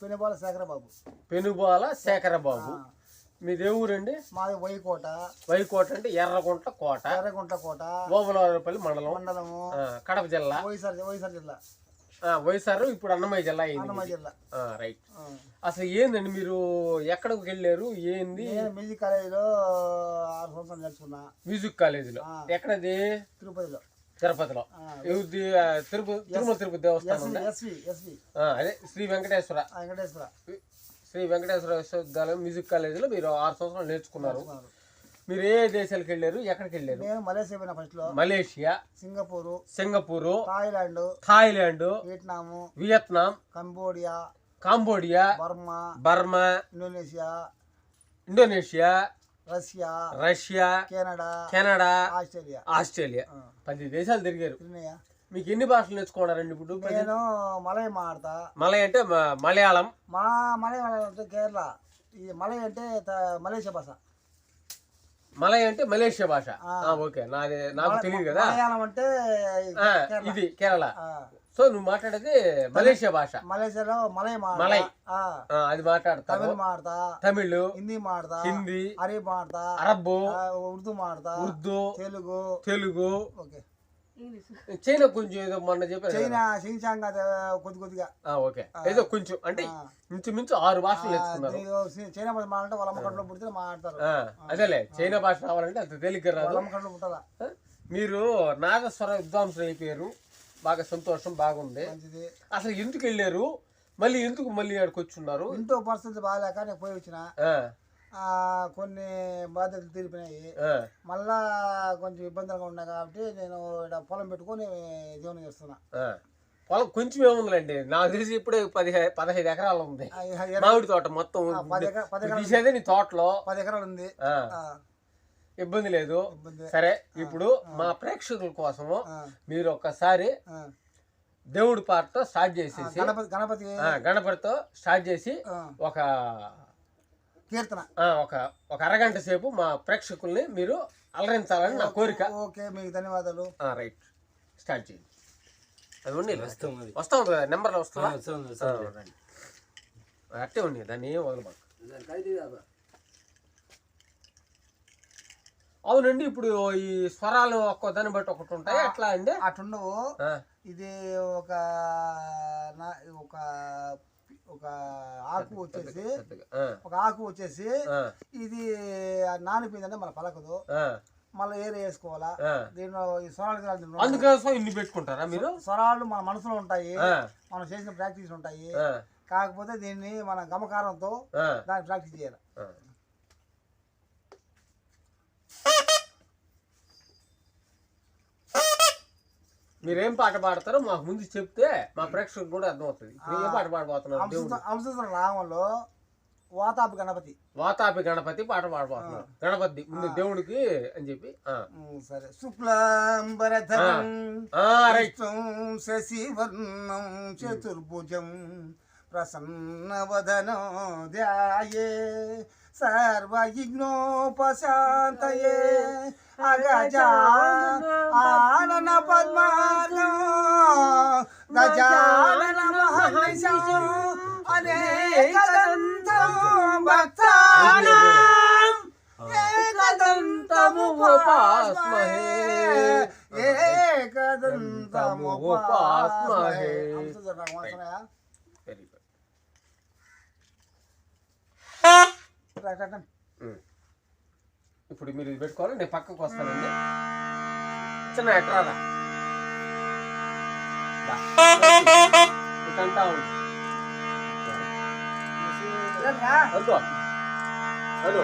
పెనుబాల శేఖరబాబు. పెనుబాల శేఖరబాబు. మీది ఏ ఊరండి? మాది వైకోట. వైకోట అంటే ఎర్రగుంట కోట. ఎర్రగుంట కోట, ఓబులవారిపల్లి మండలము, కడప జిల్లా. వైఎస్ఆర్ జిల్లా. వైఎస్ఆర్ ఇప్పుడు అన్నమయ్య జిల్లా అయింది. అన్నమయ్య జిల్లా. రైట్. అసలు ఏందండి మీరు ఎక్కడికి వెళ్ళారు? ఏంది? మ్యూజిక్ కాలేజీలో 6 సంవత్సరాలు నేర్చుకున్నా. మ్యూజిక్ కాలేజీలో ఎక్కడది? తిరుపతిలో. తిరుపతిలో. తిరుమల తిరుపతి దేవస్థానం. అదే శ్రీ వెంకటేశ్వర విశ్వవిద్యాలయం మ్యూజిక్ కాలేజీలో మీరు 6 సంవత్సరాలు నేర్చుకున్నారు. మీరు ఏ దేశాలకు వెళ్ళారు? ఎక్కడికి వెళ్ళారు? నేను మలేషియా పోయినా. ఫస్ట్ లో Malaysia, Singapore, Thailand, Vietnam, Cambodia, Burma, Indonesia, Russia, Canada, Australia 10 దేశాలు తిరిగారు. మీకు ఎన్ని భాషలు నేర్చుకున్నారండి ఇప్పుడు? నేను మలయ మాడతా. మలయ అంటే మలయాళం. మలయాళం అంటే కేరళ. ఈ మలయ అంటే మలేషియా భాష. మలయ అంటే మలేషియా భాష. ఓకే, నాకు తెలియదు కదా. మలయాళం అంటే ఇది కేరళ. సో నువ్వు మాట్లాడేది మలేషియా భాష. మలేషియాలో మలై అది మాట్లాడతా. తమిళ్, హిందీ, అరబ్బు, ఉర్దూ, తెలుగు. చైనా కొంచెం ఏదో మొన్న చెప్పారు. కొద్దిగా ఓకే, ఏదో కొంచెం అంటే ఇంచుమించు 6 భాషలు నేర్చుకున్నారు. చైనా భాష మాట్లాడితే వాళ్ళ అమ్మకంట్లో పుడితే మాట్లాడతారు. అదేలే, చైనా భాష రావాలంటే అంత తేలిక రాదు. మీరు నాగస్వర విద్వాంసులు అయిపోయారు. బాగా సంతోషం, బాగుంది. అసలు ఎందుకు వెళ్ళారు? ఎందుకు ఆడికి వచ్చున్నారు? ఇంట్లో పరిస్థితి బాగాలేక నేను పోయి వచ్చిన. కొన్ని బాధ్యతలు తీరిపోయినాయి. మళ్ళా కొంచెం ఇబ్బందులుగా ఉన్నాయి కాబట్టి నేను పొలం పెట్టుకొని జీవనం చేస్తున్నా. పొలం కొంచెం ఏముందండి, నాకు తెలిసి ఇప్పుడే 15 ఎకరాలు ఉంది. మామిడి తోట మొత్తం తీసేదే నీ తోటలో 10 ఎకరాలు ఉంది. ఇబ్బంది లేదు. సరే, ఇప్పుడు మా ప్రేక్షకుల కోసము మీరు ఒక్కసారి దేవుడి పాటతో స్టార్ట్ చేసేసి, గణపతితో స్టార్ట్ చేసి ఒక కీర్తన ఒక అరగంట సేపు మా ప్రేక్షకుల్ని మీరు అలరించాలని నా కోరిక. ఓకే, మీకు ధన్యవాదాలు. రైట్, స్టార్ట్ చేయండి. అది ఉండి వస్తా ఉంది కదా, నెంబర్లో వస్తుందా? అట్టే ఉండి, దాన్ని ఏం వదలబాకు. అవునండి, ఇప్పుడు ఈ స్వరాలు ఒక్కో దాన్ని బట్టి ఒకటి ఉంటాయి, ఎట్లా అండి? అటుండవు. ఇది ఒక ఆకు వచ్చేసి ఇది నానిపోయిందంటే మన పలకదు. మళ్ళీ ఏరు వేసుకోవాలా. దీనిలో ఈ స్వరాలు అందుకోసం ఇన్ని పెట్టుకుంటారా మీరు? స్వరాలు మన మనసులో ఉంటాయి, మనం చేసిన ప్రాక్టీస్ ఉంటాయి. కాకపోతే దీన్ని మన గమకారంతో దాన్ని ప్రాక్టీస్ చేయాలి. మీరేం పాట పాడతారో మాకు ముందు చెప్తే మా ప్రేక్షకులకు కూడా అర్థమవుతుంది. ఏ పాట పాడబోతున్నారు? అంశ రాగంలో వాతాపి గణపతి పాట పాడబోతున్నారు. గణపతి ముందు దేవుడికి అని చెప్పి. సరే. శుక్లాంబరధరం శశివర్ణం చతుర్భుజం ప్రసన్నవదనో ధ్యాయే సర్వయజ్ఞోపశాంతయే అగజానన పద్మార్గం గజానన మహర్నిశం అనేకదంతం భక్తానాం ఏకదంతముపాస్మహే ఏకదంతముపాస్మహే. Very good. ఇప్పుడు మీరు ఇది పెట్టుకోవాలి, నేను పక్కకు వస్తానండి. చిన్న ఎట్రారా అంటా ఉంది. అదో అదో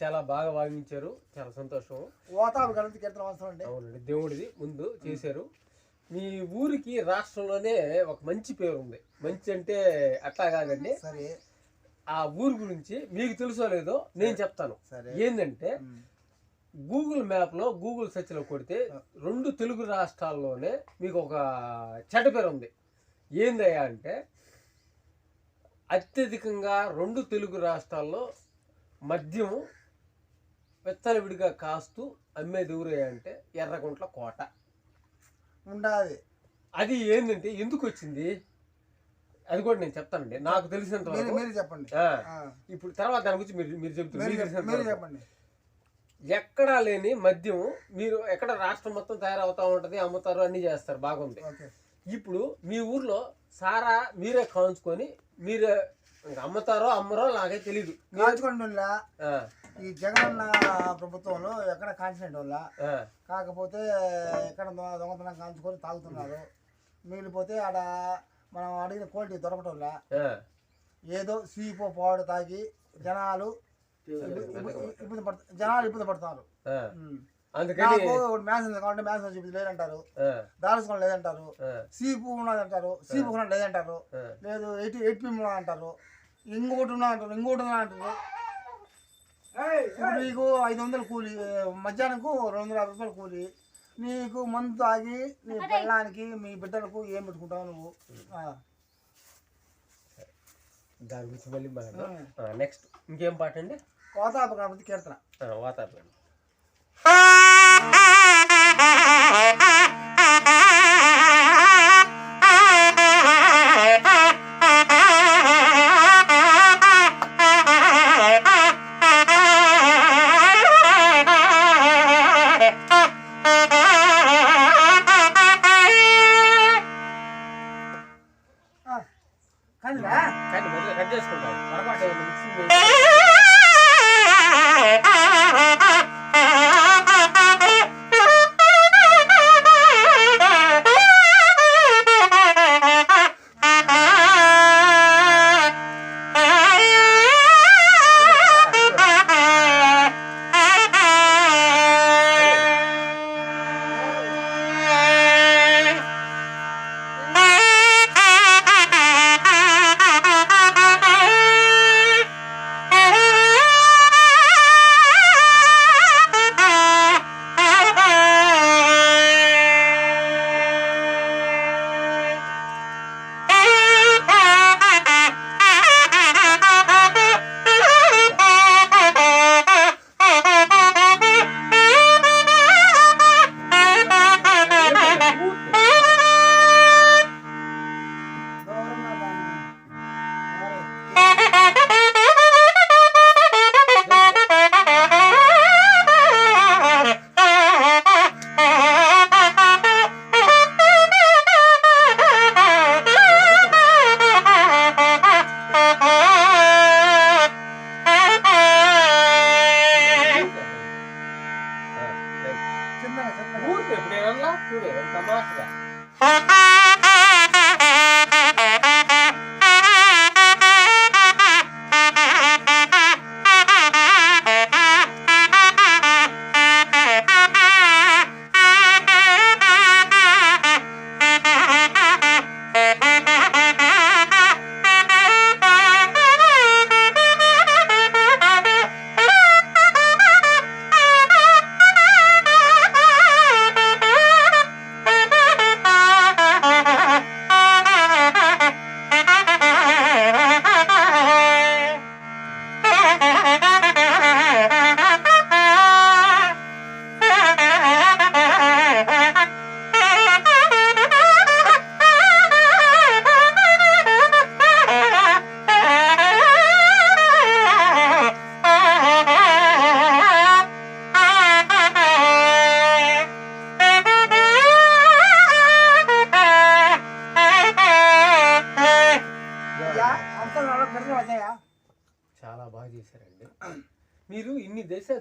చాలా బాగా వాయించారు, చాలా సంతోషం. అవునండి, దేవుడిది ముందు చేశారు. మీ ఊరికి రాష్ట్రంలోనే ఒక మంచి పేరు ఉంది. మంచి అంటే అట్లా కాదండి, ఆ ఊరి గురించి మీకు తెలుసో లేదో నేను చెప్తాను. ఏంటంటే గూగుల్ మ్యాప్లో గూగుల్ సెర్చ్లో కొడితే 2 తెలుగు రాష్ట్రాల్లోనే మీకు ఒక చెడ్డ పేరు ఉంది. ఏందయ్యా అంటే అత్యధికంగా 2 తెలుగు రాష్ట్రాల్లో మద్యం విచ్చలవిడిగా కాస్తూ అమ్మేది ఊరే అంటే ఎర్రగుంట్ల కోట ఉండాలి. అది ఏంటంటే ఎందుకు వచ్చింది అది కూడా నేను చెప్తానండి, నాకు తెలిసినంత వరకు చెప్పండి. ఇప్పుడు తర్వాత దాని గురించి మీరు చెప్తున్నారు. చెప్పండి. ఎక్కడా లేని మద్యం మీరు ఎక్కడ రాష్ట్రం మొత్తం తయారవుతా ఉంటది, అమ్ముతారు, అన్ని చేస్తారు, బాగుంది. ఇప్పుడు మీ ఊర్లో సారా మీరే కాంచుకొని మీరే అమ్ముతారో అమ్మరో నాకైతే తెలీదు. ఈ జగనన్న ప్రభుత్వంలో ఎక్కడ కాన్సిడెంట్ వల్ల కాకపోతే ఎక్కడ దొంగతనం కాల్చుకొని తాగుతున్నారు. మిగిలిపోతే ఆడ మనం అడిగిన క్వాలిటీ దొరకటం వల్ల ఏదో సీపో పాడు తాగి జనాలు ఇబ్బంది పడతారు. నాకు మ్యాథ్స్ కావాలంటే మ్యాథ్స్ చూపించి లేదంటారు, దాల్చుకోవడం లేదంటారు, సీపు ఉన్నదంటారు, సీపు ఉన్నది లేదంటారు, లేదు 8 పిమ్ ఉన్నదంటారు, ఇంకోటి ఉన్నదంటారు, ఇంకోటి ఉన్నదంటారు. ఇప్పుడు నీకు 500 కూలి, మధ్యాహ్నంకు 250 రూపాయలు కూలి, నీకు మందు తాగి నీ పిల్లానికి మీ బిడ్డలకు ఏం పెట్టుకుంటావు నువ్వు? దాని గురించి మళ్ళీ నెక్స్ట్ ఇంకేం పాట అండి? వాతాప గణపతి కీర్తన. వాతాప కట్ చేసుకుంటాం.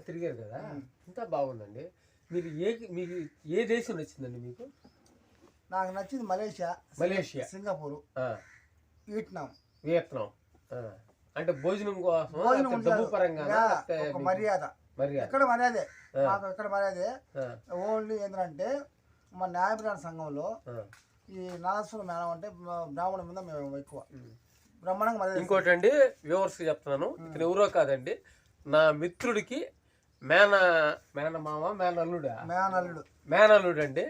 తిరిగారు కదా, ఇంత బాగుందండి. మీకు ఏ దేశం నచ్చిందండి మీకు? నాకు నచ్చింది మలేషియా, సింగపూర్, వియత్నాం. అంటే భోజనం కోసం, డబ్బు పరంగా, మర్యాద. ఎక్కడ మర్యాదే, మాకు ఎక్కడ మర్యాదే. ఓన్లీ ఏంటంటే మా న్యాయప్రాణ సంఘంలో ఈ నాగేశ్వర మేడం అంటే బ్రాహ్మణం మీద మేము ఎక్కువ బ్రహ్మాండంగా మర్యాద. ఇంకోటి అండి, వ్యూవర్స్కి చెప్తున్నాను, ఇతను ఎవరో కాదండి, నా మిత్రుడికి మేనల్లుడు అండి.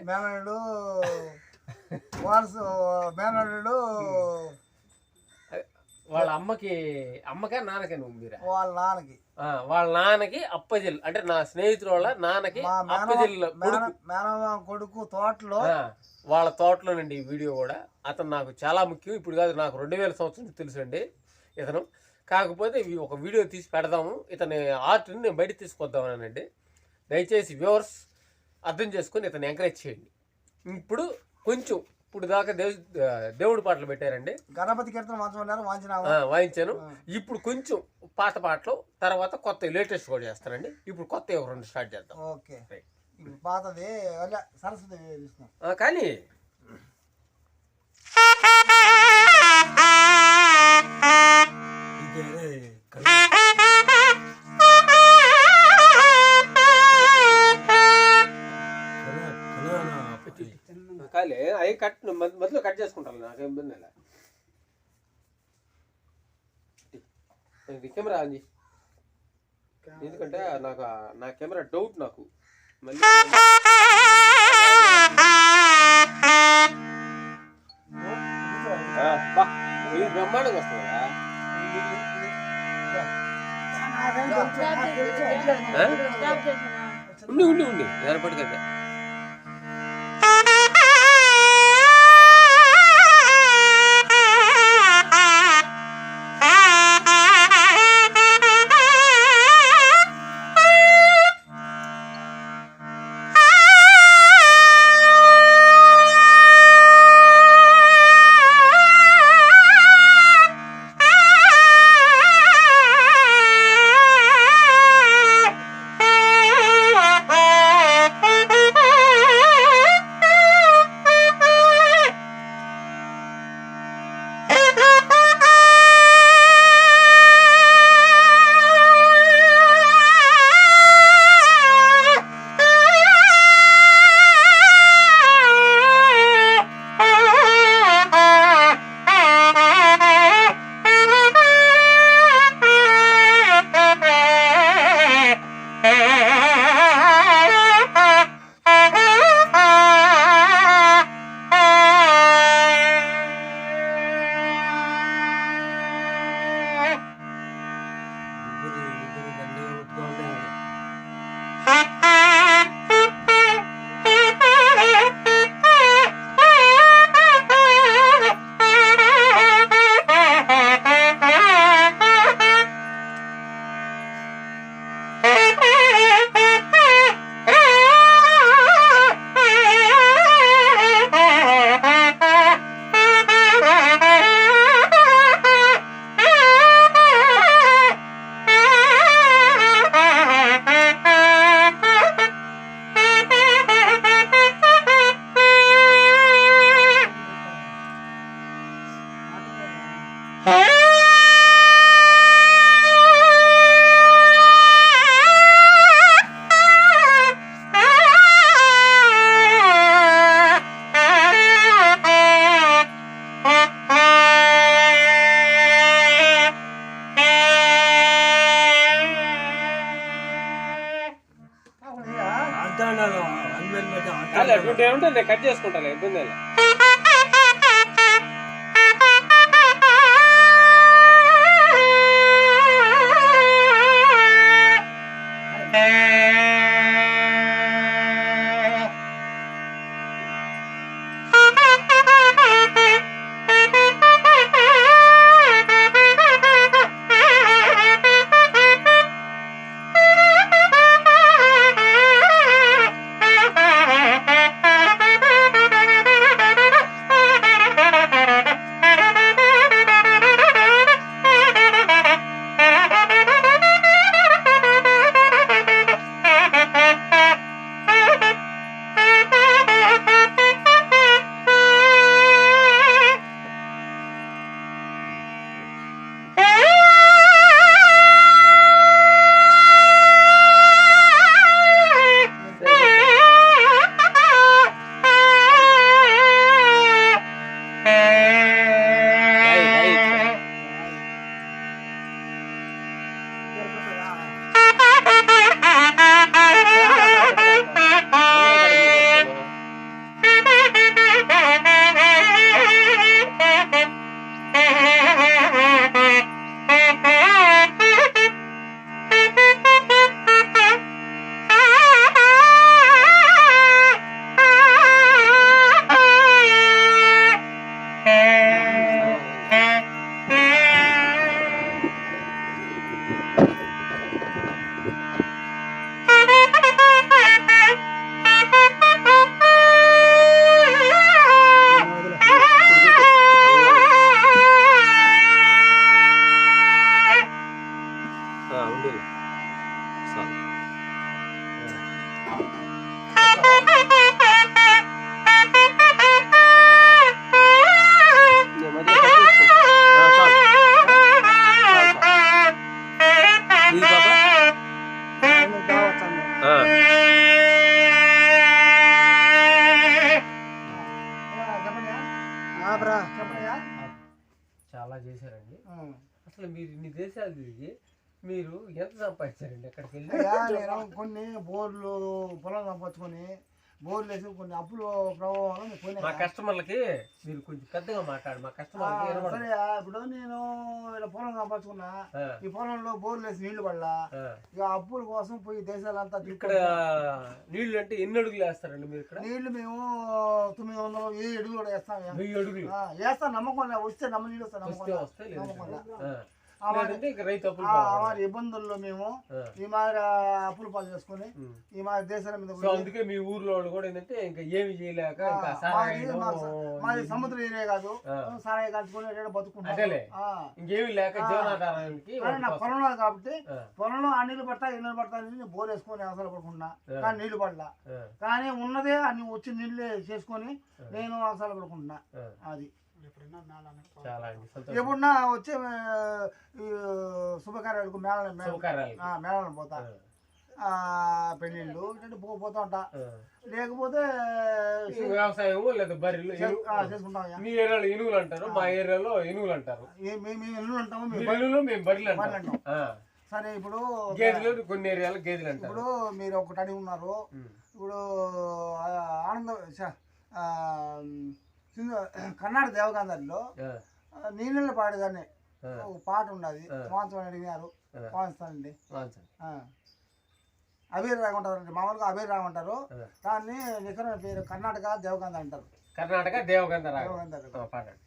వాళ్ళ అమ్మకే నాన్నకే నువ్వు మీరా? వాళ్ళ నాన్నకి అప్పజిల్, అంటే నా స్నేహితుడు వాళ్ళ నాన్నకి అప్పజిల్ కొడుకు తోటలో, వాళ్ళ తోటలోనండి ఈ వీడియో కూడా. అతను నాకు చాలా ముఖ్యం. ఇప్పుడు కాదు, నాకు 2000 సంవత్సరం తెలుసండి ఇతను. కాకపోతే ఒక వీడియో తీసి పెడదాము, ఇతని ఆర్ట్ని నేను బయట తీసుకొద్దామనండి. దయచేసి వ్యూవర్స్ అర్థం చేసుకొని ఇతను ఎంకరేజ్ చేయండి. ఇప్పుడు దాకా దేవుడి పాటలు పెట్టారండి, గణపతి కీర్తన వాయించాను. ఇప్పుడు కొంచెం పాత పాటలు, తర్వాత కొత్త లేటెస్ట్ కూడా చేస్తానండి. ఇప్పుడు కొత్త 2 స్టార్ట్ చేద్దాం. ఓకే, పాతది సరస్వతి కానీ అవి మధ్యలో కట్ చేసుకుంటాను, నాకేం ఇబ్బంది లేదు. కెమెరా అంది, ఎందుకంటే నా కెమెరా డౌట్ నాకు. మళ్ళీ బ్రహ్మాండంగా వస్తుంది కదా. ఉండి ఏర్పడికైతే ఉంటుంది, కట్ చేసుకుంటాను, ఇబ్బంది లేదు. చాలా చేశారండి. అసలు మీరు ఇన్ని దేశాలు తిరిగి మీరు ఎంత సంపాదించారండి అక్కడికి వెళ్ళి? నేను కొన్ని బోర్లు పొలం సంపాదించుకొని బోర్లు వేసి కొన్ని అప్పులు ప్రభావం మా కస్టమర్లకి మీరు కొంచెం పెద్దగా మాట్లాడు, మా కస్టమర్లకి. సరే ఇప్పుడు నేను ఇలా పొలం సంపాదించుకున్నా, ఈ పొలంలో బోర్లు వేసి నీళ్లు పడలా, ఇక అప్పుల కోసం పోయి దేశాలంతా. ఇక్కడ నీళ్లు అంటే ఎన్ని అడుగులు వేస్తారండి మీరు ఇక్కడ? నీళ్లు మేము 900 1000 అడుగులు కూడా వేస్తాం. 1000 అడుగులు వేస్తాం, నమ్మకం వస్తే నమ్మ నీళ్ళు వస్తాయి, వారి ఇబ్బందుల్లో మేము ఈ మాదిరి అప్పులు పాలు చేసుకుని ఈ మాదిరి దేశాల మీద. అందుకే మీ ఊర్లో కూడా ఏంటంటే ఇంకా ఏమి చేయలేక మాది సముద్ర ఏరియా కాదు, సారాయి కలుసుకుని బతుకుంటాం, ఇంకేమి లేక జీవనాధారానికి. పొలంలో కాబట్టి పొలంలో ఆ నీళ్లు పడతా ఈ నీళ్ళు పడతా బోర్ వేసుకొని అవసరం పడకుండా, కానీ నీళ్లు పడలా, కానీ ఉన్నదే అన్ని వచ్చి నీళ్ళు చేసుకొని నేను అవసరం పడుకుంటున్నా. అది ఎప్పుడన్నా వచ్చే శుభకార్యాలకు మేళాలను పోతా, పెళ్ళిళ్ళు పోతా ఉంటా, లేకపోతే వ్యవసాయం లేదా బర్రెలు చేసుకుంటాం. మీ ఏరియాలో ఎనుగులు అంటారు, మా ఏరియాలో ఎనుగులు అంటారు. మేము ఎనుగులు అంటాము, మేము బర్రెలు అంటాం. సరే ఇప్పుడు గేదెలు కొన్ని ఏరియాలో గేదెలు అంటారు. ఇప్పుడు మీరు ఒకటి అడిగి ఉన్నారు, ఇప్పుడు ఆనంద కర్ణాటక దేవగాంధారిలో నీళ్ళ పాడేదాన్ని ఒక పాట ఉన్నది, మాంసం అడిగినారు పాస్తానండి. అబీర్ రాగ ఉంటారండి, మామూలుగా అబీర్ రాగ ఉంటారు, దాన్ని నిఖరమైన పేరు కర్ణాటక దేవగాంధ అంటారు. కర్ణాటక దేవగాంధ పాడండి.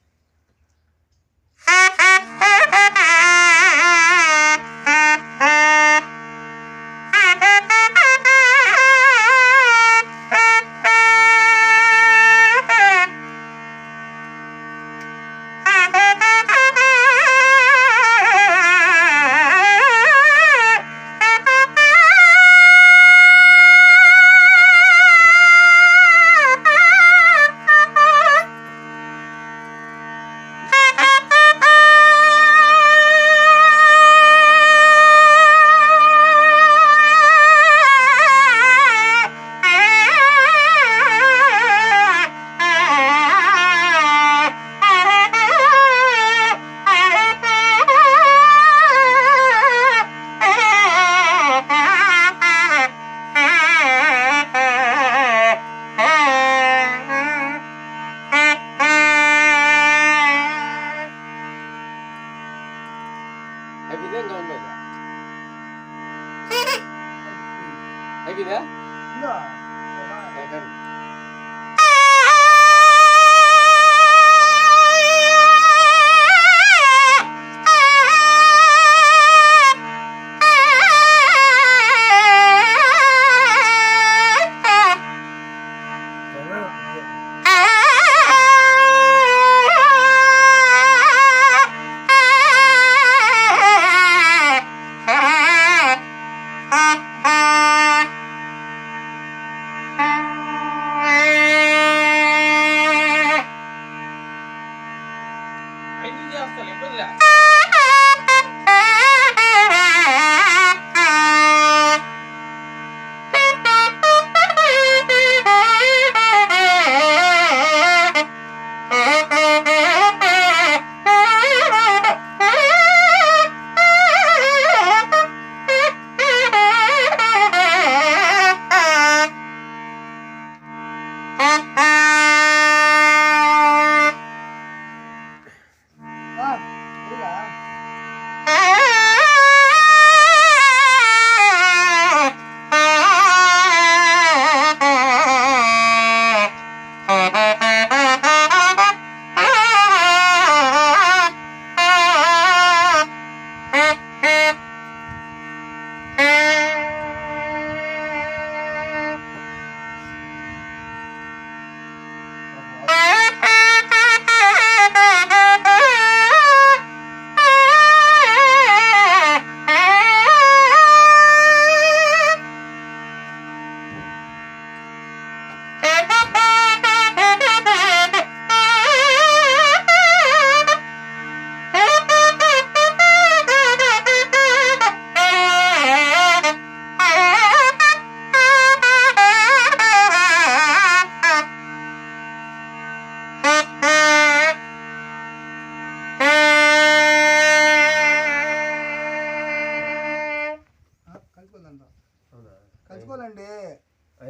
అయిపోయిందా?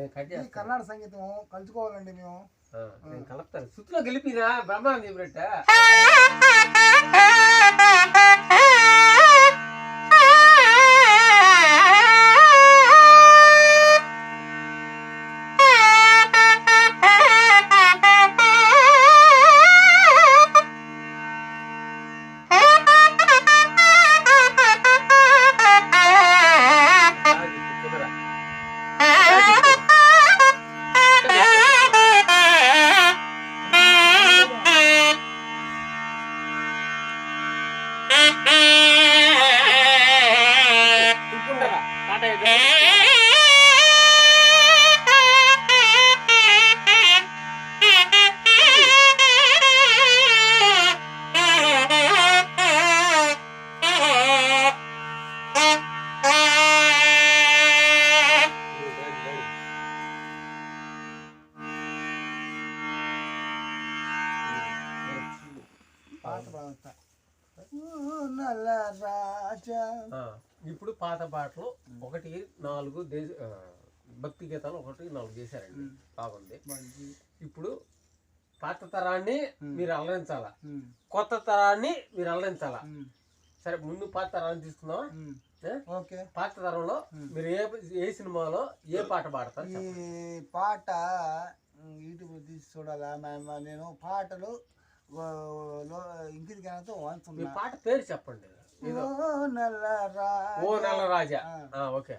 నేను కట్ ఈ చేస్తాను. కర్ణాటక సంగీతం కలుసుకోవాలండి మేము. నేను కలుపుతాను. సుత్తులో గెలిపినా బ్రహ్మాండం చెప్పినట్ట. ఇప్పుడు పాత పాటలు 1-4 భక్తి గీతాలు 1-4 చేశారండి. బాగుంది. ఇప్పుడు పాత తరాన్ని మీరు అలరించాలా, కొత్త తరాన్ని మీరు అలరించాలా. సరే, ముందు పాత తరాన్ని తీసుకుందామా? పాత తరంలో మీరు ఏ సినిమాలో ఏ పాట పాడతారు? ఈ పాట యూట్యూబ్ తీసి చూడాలా నేను పాటలు ఇంటికి మీ పాట పేరు చెప్పండి. ఓ నల్లరాజా. ఓకే,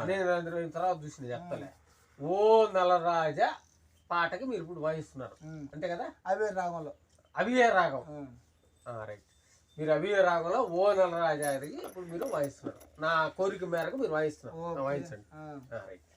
నేను తర్వాత చూసింది చెప్తాలే. ఓ నల్లరాజా పాటకి మీరు ఇప్పుడు వాయిస్తున్నారు అంతే కదా? అవే రాగంలో. అవియే రాగం. రైట్. మీరు అవియే రాగంలో ఓ నల్లరాజాకి ఇప్పుడు మీరు వాయిస్తున్నారు. నా కోరిక మేరకు మీరు వాయిస్తున్నారు. వాయించండి. రైట్.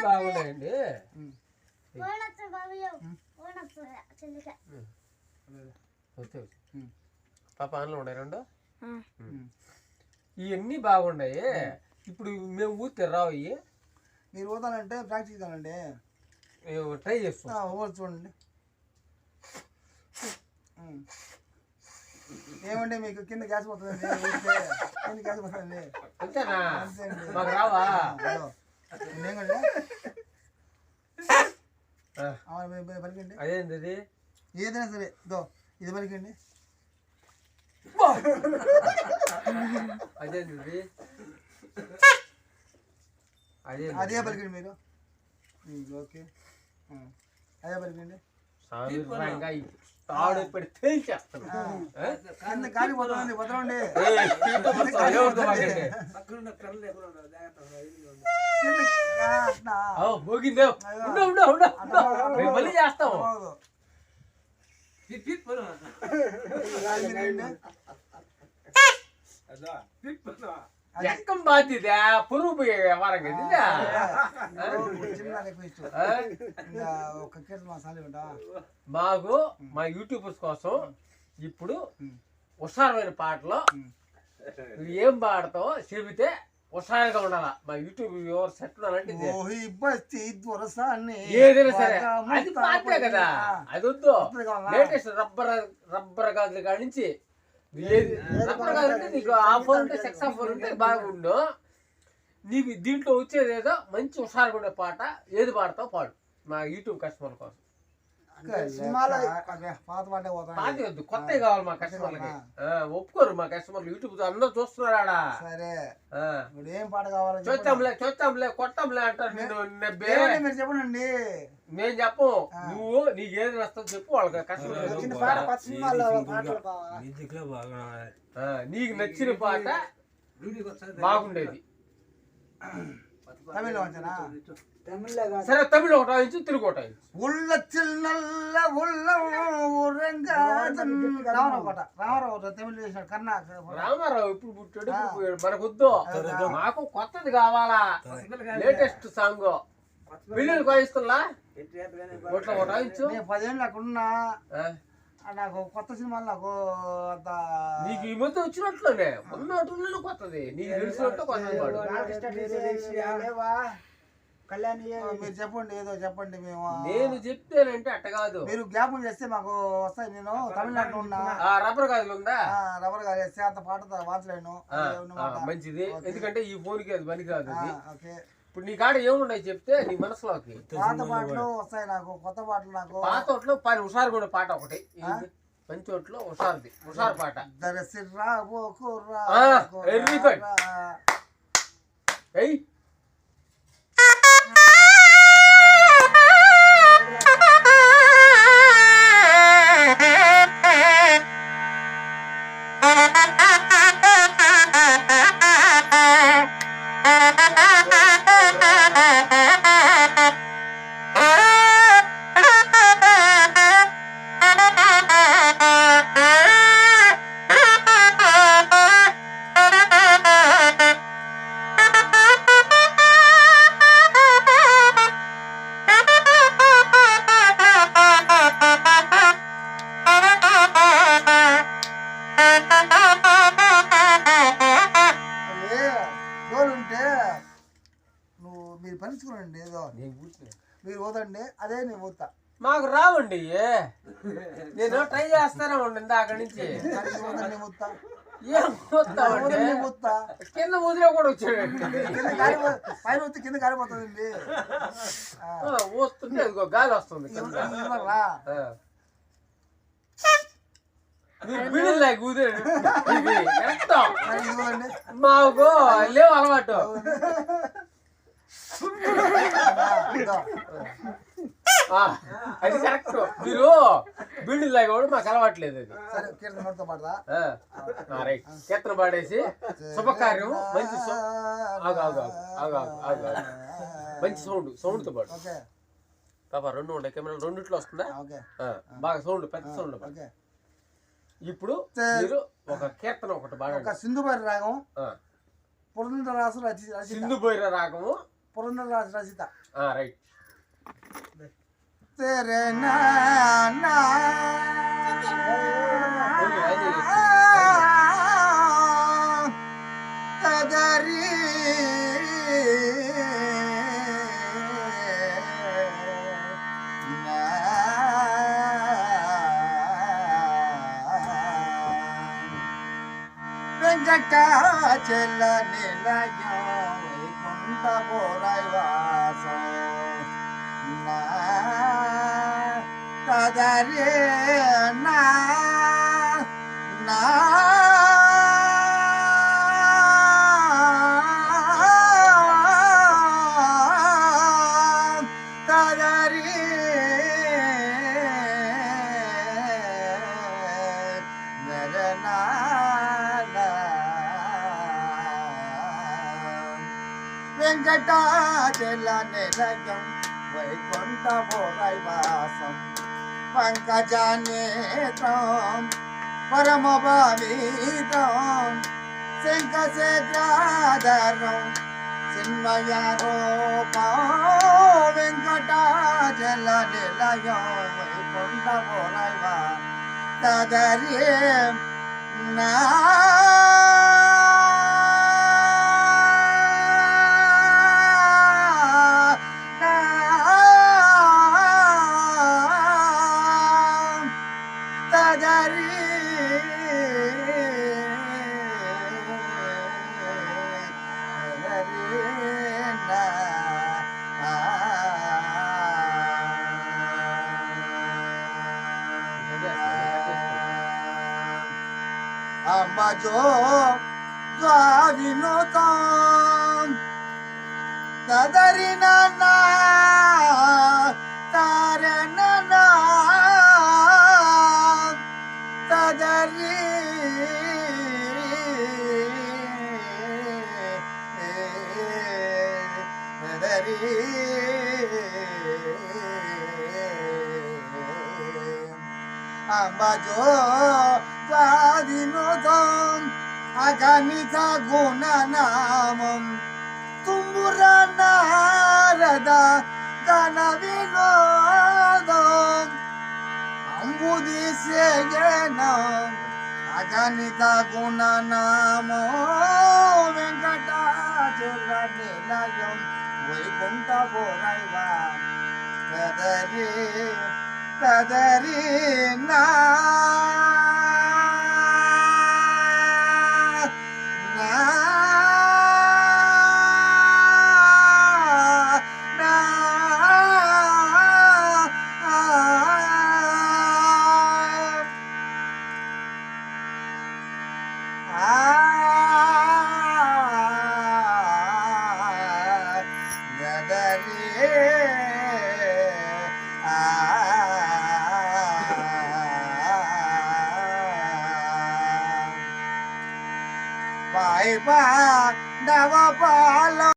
బాగున్నాయండి. పాప ఆన్లో ఉన్నాయి 2. ఇవన్నీ బాగున్నాయి. ఇప్పుడు మేము ఊరితే రావు. మీరు పోతానంటే ప్రాక్టీస్ చేయాలండి. ట్రై చేస్తాం. చూడండి. ఏమంటే మీకు కింద గ్యాస్ పోతుందండి. కింద గ్యాస్ పోతుందండి. అంతేనా? మాకు రావా? పలికండి. అదేంటి? ఏదైనా సరే ఇది పలికండి. అదేంటి అదే పలికండి మీరు. ఓకే అదే పలికండి. తాడు పెడితే కింద కాలిపోతుంది వదలండి. మోగిందే మళ్ళీ చేస్తాము. ఎక్కం బాధ్యత పురుగు పోయే వ్యవహారం కదా. మాకు మా యూట్యూబర్స్ కోసం ఇప్పుడు హుషారమైన పాటలు నువ్వు ఏం పాడతావో చెబితే హుషారుగా ఉండాలా. మా యూట్యూబ్ వ్యూవర్స్ ఎట్లా ఏదైనా సరే అది పాటే కదా. అది వద్దు. లేటెస్ట్ రబ్బర్ గాజుల కాడి నుంచి రబ్బర్ గాజులు అంటే నీకు ఆ ఫోన్ ఉంటే సెక్స్ ఫోన్ ఉంటే బాగుండు. నీకు దీంట్లో వచ్చేది ఏదో మంచి హుషారుగా ఉండే పాట ఏది పాడతావు పాడు మా యూట్యూబ్ కస్టమర్ల కోసం. పాత వద్దు, కొత్తవి కావాలి మా కస్టమర్లకి. ఒప్పుకోరు మా కస్టమర్లు. యూట్యూబ్ అందరూ చూస్తున్నారా. సరే ఏం పాట కావాలి? చూస్తాంలే కొట్టంలే అంటారు. మీరు చెప్పండి. నేను చెప్పు, నువ్వు నీకు ఏది వస్తుందో చెప్పు వాళ్ళకి కస్టమర్. నీకు నచ్చిన పాట బాగుండేది. సరే తమిళ ఒకటి వాయించు, తెలుగు ఒకటి వాయించు. రామారావు ఇప్పుడు పుట్టాడు, ఇప్పుడు పోయాడు. మనకు వద్దు, మాకు కొత్తది కావాలా. లేటెస్ట్ సాంగ్ పెళ్ళిళ్ళకి వాయిస్తున్నా ఒకటి వాయించు. 10 ఏళ్ళు అక్కడున్నా నాకు కొత్త సినిమాలు నాకు అంత నీకు ఈ మధ్య వచ్చినట్లునే ఉన్నట్టు కొత్తది నీకు తెలిసినట్టు కొత్తది పాడు. మీరు చెప్పండి, ఏదో చెప్పండి. మేము నేను చెప్తేనంటే అట్ట కాదు, మీరు జ్ఞాపకం చేస్తే మాకు వస్తాయి. నేను తమిళనాడులో ఉన్నా. రబ్బర్ గాజులు ఉందా? రబ్బర్ గాజు వేస్తే అంత పాట వాచలేను. మంచిది, ఎందుకంటే ఈ ఫోన్కి అది పని కాదు. ఇప్పుడు నీ కాడ ఏమున్నాయి చెప్తే నీ మనసులోకి. పాత పాటలు వస్తాయి నాకు, కొత్త పాటలు నాకు. పాత ఓట్లో పని హుషారు కూడా పాట ఒకటి మంచి ఓట్లో హుషారుది, హుషారు పాట. Very good. మీరు పనిచుకోండి, ఏదో మీరు పోతండి, అదే నేను పోతా. మాకు రావండి, నేను ట్రై చేస్తానే ఉండండి అక్కడి నుంచి. కింద ముదిలో కూడా వచ్చాడు, పైన వచ్చి కింద కాలిపోతుందండి. వస్తుంది అదిగో గాలి వస్తుంది. మాకు లేవు అలవాటు. అది కరెక్ట్. మీరు బిల్డింగ్ లాగా కూడా మాకు అలవాట్లేదు. అది రైట్. కీర్తన పాడేసి శుభకార్యం మంచి మంచి సౌండ్తో పాడు. పాప 2 ఉంటాయి కెమెరాలు, 2 వస్తుందా? బాగా సౌండ్, పెద్ద సౌండ్. ఇప్పుడు మీరు ఒక కీర్తన ఒకటి బాగా, సింధుబైర రాగం, పురంధరదాసు రచిత. సింధుబైర రాగము, పురంధరదాసు రచిత. రైట్. तेरे नाना कदरी वेंकटाचल निलयो वैकुंठ बोरायवासो na na వెంకటాచల నిలయం వైకుంఠపురైవాసం పంకజానేత్రం పరమభావితం శంఖశేఖరాధరం చిన్మయ రూపం వెంకటాచల నిలయం వైకుంఠపురైవా తదరి నా Ambajo Gavinotam Tadarinana Taranana Tadari Ambajo Sadinotam Aganita Gunanamam Tumbura Narada Ganavinodam Ambudi Sejanam Aganita Gunanamam Venkatachala Nilayam Vaikunthapuraiva Tadari na Bye bye, never follow.